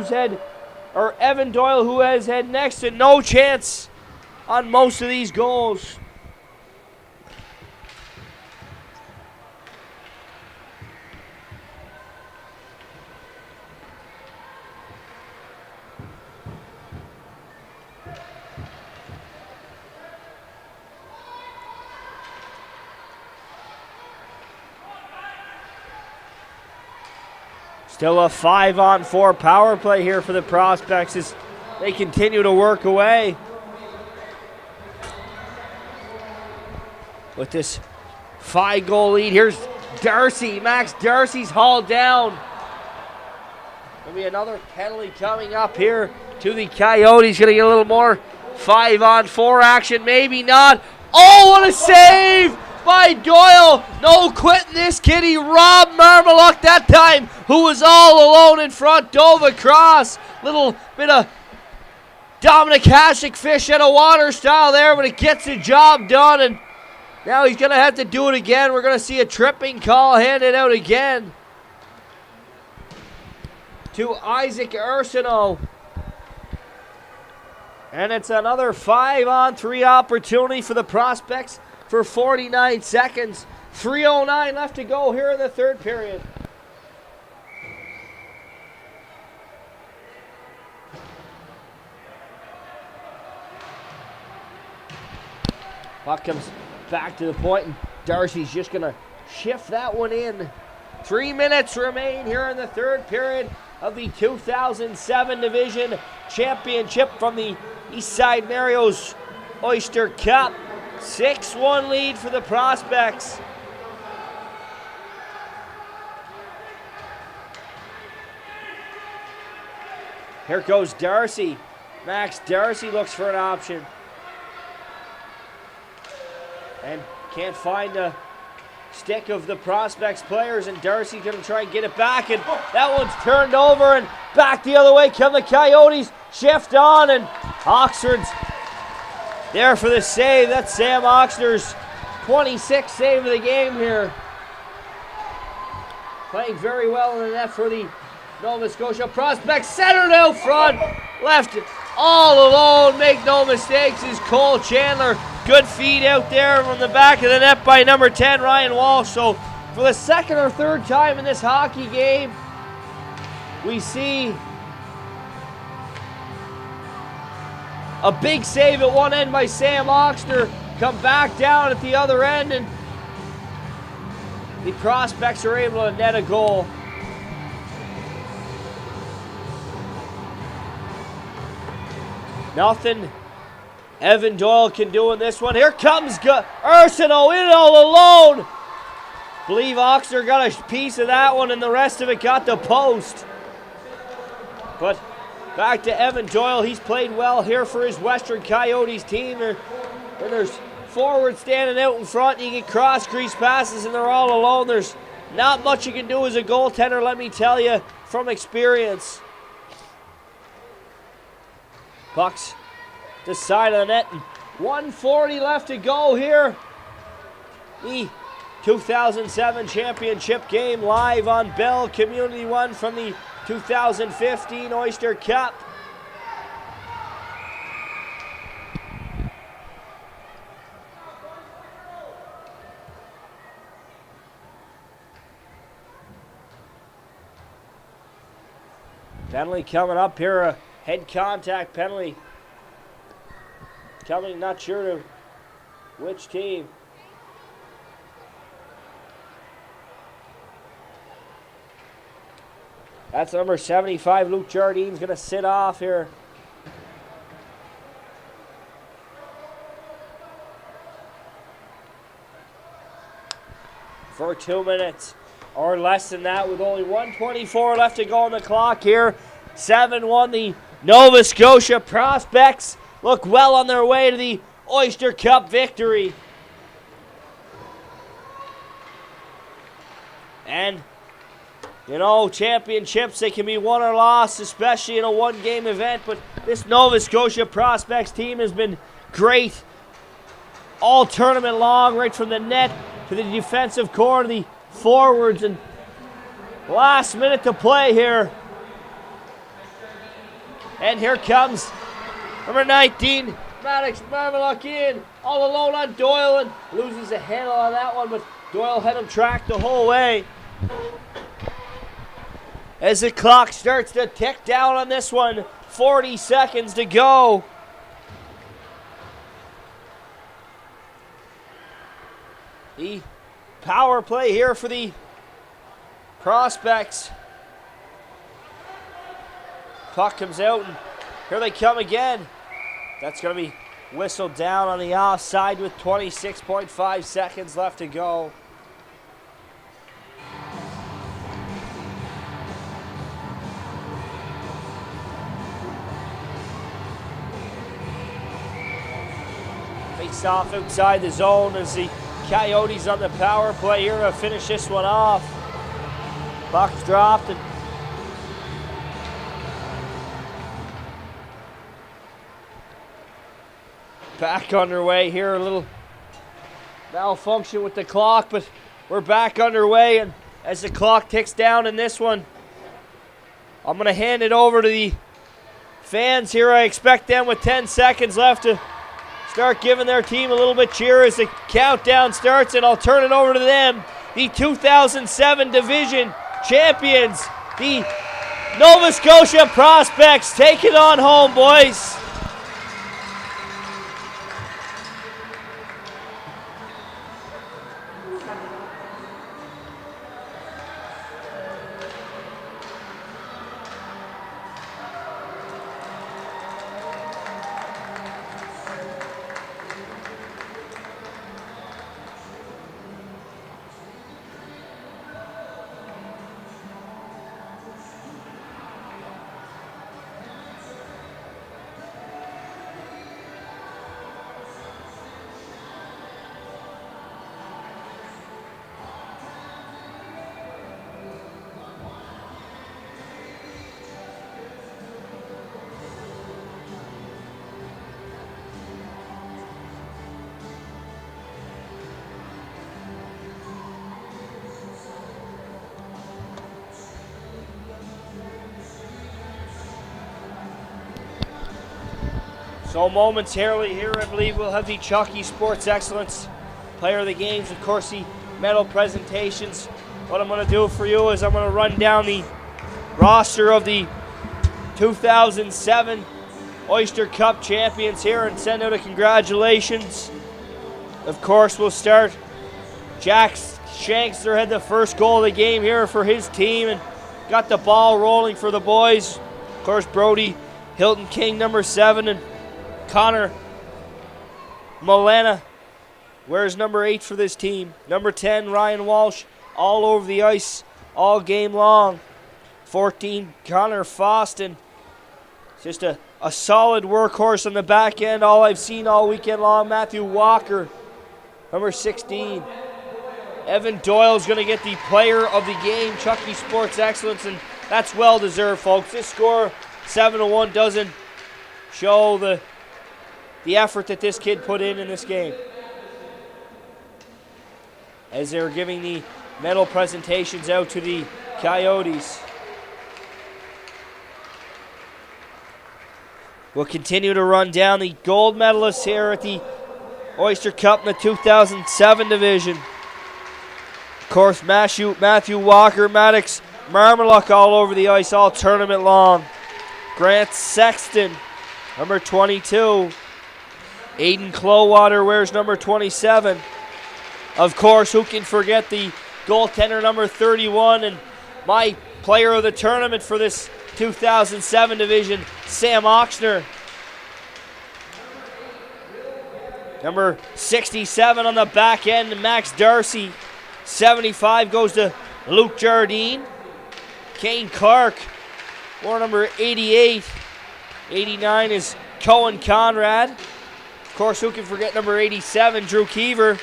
S1: who has had next to no chance on most of these goals. Still a 5-on-4 power play here for the Prospects as they continue to work away. With this 5-goal lead, here's Darcy. Max Darcy's hauled down. There'll be another penalty coming up here to the Coyotes. Going to get a little more 5-on-4 action. Maybe not. Oh, what a save by Doyle. No quitting this kid. He robbed Marmaluk that time, who was all alone in front. Dove across. Little bit of Dominic Hasek fish out of water style there, but it gets the job done, and now he's going to have to do it again. We're going to see a tripping call handed out again to Isaac Ursino. And it's another 5-on-3 opportunity for the Prospects for 49 seconds. 3:09 left to go here in the third period. Puck comes back to the point, and Darcy's just going to shift that one in. 3 minutes remain here in the third period of the 2007 Division Championship from the Eastside Mario's Oyster Cup. 6-1 lead for the Prospects. Here goes Darcy. Max Darcy looks for an option. And can't find the stick of the Prospects players, and Darcy's going to try and get it back, and that one's turned over, and back the other way come the Coyotes. Shift on, and Oxford's there for the save. That's Sam Oxner's 26th save of the game here. Playing very well in the net for the Nova Scotia Prospects. Centered out front, left all alone. Make no mistakes, is Cole Chandler. Good feed out there from the back of the net by number 10, Ryan Walsh. So for the second or third time in this hockey game, we see a big save at one end by Sam Oxner, come back down at the other end, and the Prospects are able to net a goal. Nothing Evan Doyle can do in this one. Here comes Ursino in all alone. Believe Oxner got a piece of that one, and the rest of it got the post. But back to Evan Doyle. He's played well here for his Western Coyotes team. And there's forward standing out in front. You get cross crease passes, and they're all alone. There's not much you can do as a goaltender, let me tell you, from experience. Pucks to side of the net, and 1:40 left to go here. The 2007 championship game live on Bell Community 1 from the 2015 Oyster Cup. Penalty coming up here, a head contact penalty. Coming, not sure to which team. That's number 75, Luke Jardine's going to sit off here. For 2 minutes, or less than that, with only 1:24 left to go on the clock here. 7-1, the Nova Scotia Prospects look well on their way to the Oyster Cup victory. And You know, championships, they can be won or lost, especially in a one-game event, but this Nova Scotia Prospects team has been great all tournament long, right from the net to the defensive core to the forwards, and last minute to play here. And here comes number 19, Maddox Marmaluk in, all alone on Doyle, and loses a handle on that one, but Doyle had him tracked the whole way. As the clock starts to tick down on this one, 40 seconds to go. The power play here for the Prospects. Puck comes out, and here they come again. That's going to be whistled down on the offside with 26.5 seconds left to go. Face off outside the zone as the Coyotes on the power play here to finish this one off. Puck's dropped, and back underway here. A little malfunction with the clock, but we're back underway, and as the clock ticks down in this one, I'm going to hand it over to the fans here. I expect them with 10 seconds left to start giving their team a little bit cheer as the countdown starts, and I'll turn it over to them. The 2007 division champions, the Nova Scotia Prospects. Take it on home, boys. So momentarily here, I believe we'll have the Chucky Sports Excellence Player of the Games, of course the medal presentations. What I'm going to do for you is I'm going to run down the roster of the 2007 Oyster Cup champions here and send out a congratulations. Of course, we'll start. Jack Shankster had the first goal of the game here for his team and got the ball rolling for the boys. Of course, Brody Hilton King, number 7, and Connor Molena wears number 8 for this team. Number 10, Ryan Walsh, all over the ice all game long. 14, Connor Foston. Just a solid workhorse on the back end, all I've seen all weekend long. Matthew Walker, number 16. Evan Doyle's going to get the player of the game, Chucky Sports Excellence, and that's well deserved, folks. This score, 7-1, doesn't show the effort that this kid put in this game. As they're giving the medal presentations out to the Coyotes. We'll continue to run down the gold medalists here at the Oyster Cup in the 2007 division. Of course, Matthew Walker, Maddox Marmaluk all over the ice all tournament long. Grant Sexton, number 22. Aiden Clowater wears number 27. Of course, who can forget the goaltender number 31 and my player of the tournament for this 2007 division, Sam Oxner. Number 67 on the back end, Max Darcy. 75 goes to Luke Jardine. Kane Clark wore number 88. 89 is Cohen Conrad. Of course, who can forget number 87, Drew Keever.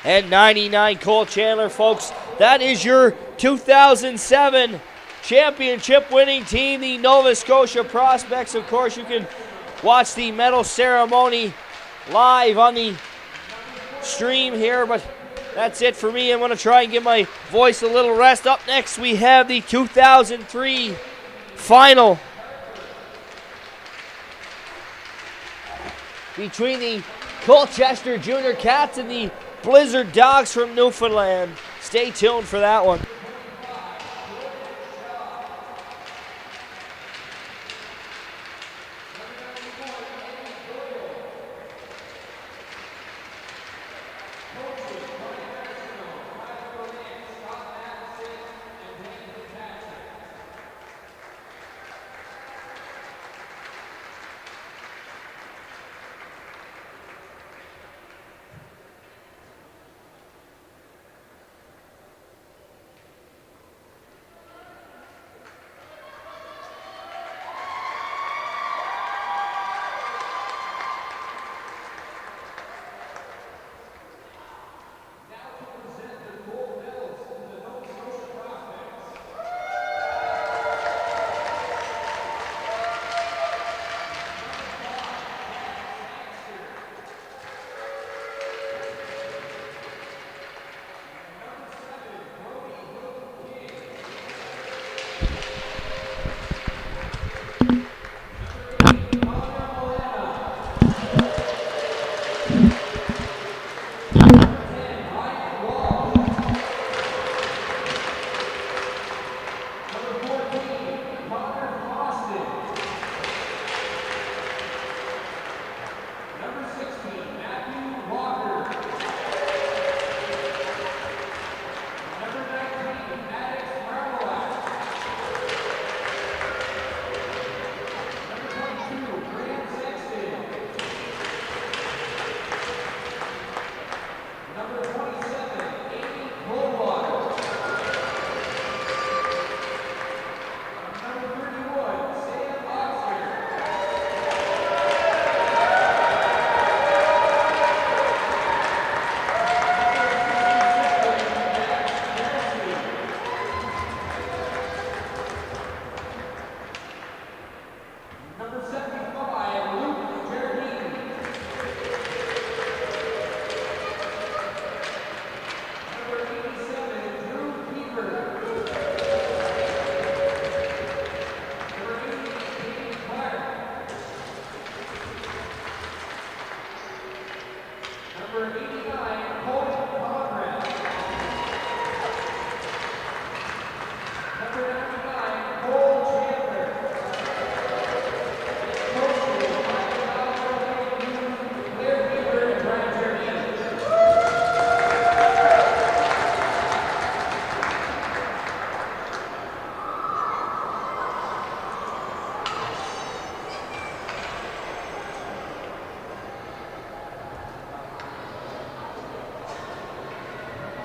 S1: And 99, Cole Chandler, folks. That is your 2007 championship winning team, the Nova Scotia Prospects. Of course, you can watch the medal ceremony live on the stream here, but that's it for me. I'm going to try and give my voice a little rest. Up next, we have the 2003 final between the Colchester Junior Cats and the Blizzard Dogs from Newfoundland. Stay tuned for that one.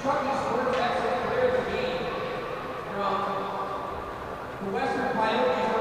S2: Truckies words actually cleared the game from the Western Coyotes.